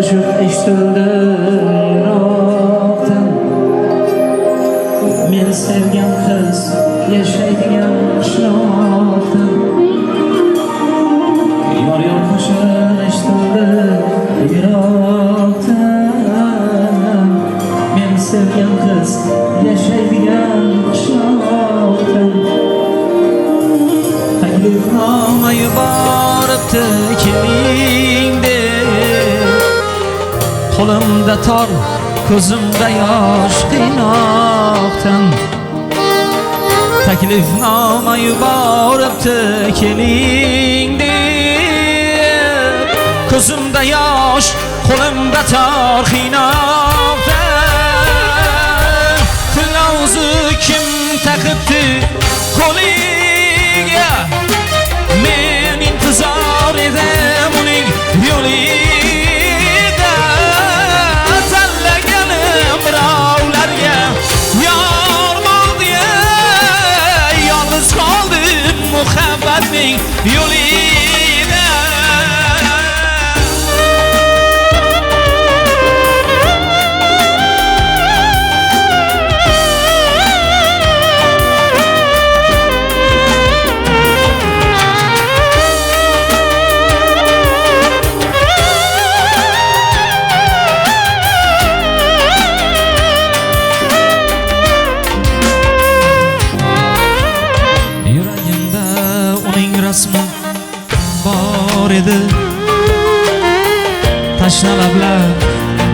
qo'shiq eshitildi yiroqdan. Men sevgan qiz yashaydigan qishloqdan. Yor qo'shiq eshitildi yiroqdan. Men sevgan qiz yashaydigan qishloqdan. Taklifnoma yuboribdi keling deb, qo'limda tor, ko'zimda yosh qiynoqdan. Taklifnoma yuboribdi keling deb, ko'zimda yosh, qo'limda tor qiynoqdan. Tilovuzi kim taqibdi qo'liga, men intizor edim uning yo'lida. Tanlaganim birovlarga yor bo'ldi, yolg'iz qoldim muhabbatning yo'lida. Rasmi bor edi, tashna lablar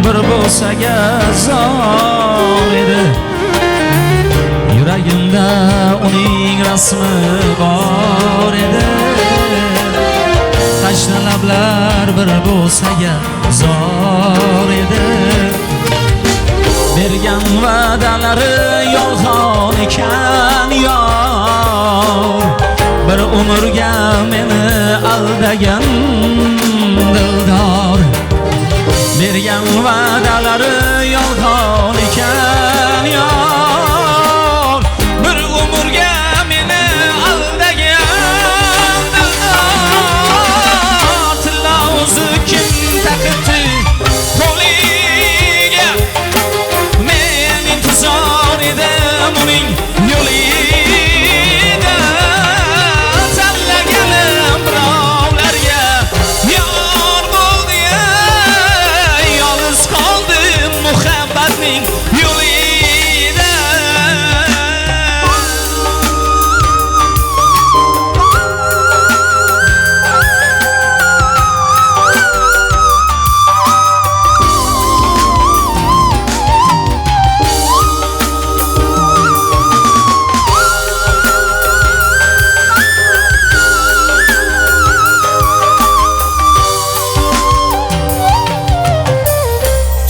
bir bo'lsaga zor edi. Yuragimda uning rasmi bor edi, tashna lablar bir bo'lsaga zor edi. Bergan va'dalari yolg'on ekan yor, bir umrga meni aldagan dildor. Bergan va'dalari yolg'on ekan yor, bir umrga meni aldagan dildor. Tilovuzi kim taqibdi qo'liga, men intizor edim uning yo'lida.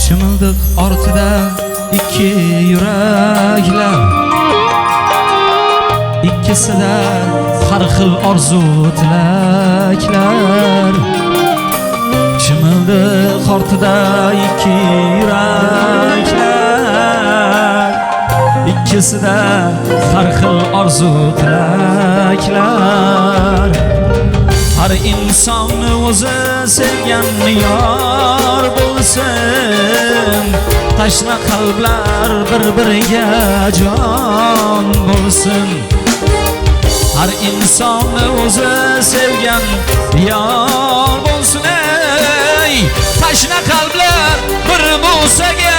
Chimildiq ortida ikki yuraklar, ikkisida har xil orzu tilaklar. Chimildiq ortida ikki yuraklar, ikkisida har xil orzu tilaklar. Har insonni o'zi sevgan yor bo'lsin, tashna qalblar bir-biriga jon bo'lsin. Har insonni o'zi sevgan yor bo'lsin, tashna qalblar bir bo'lsaga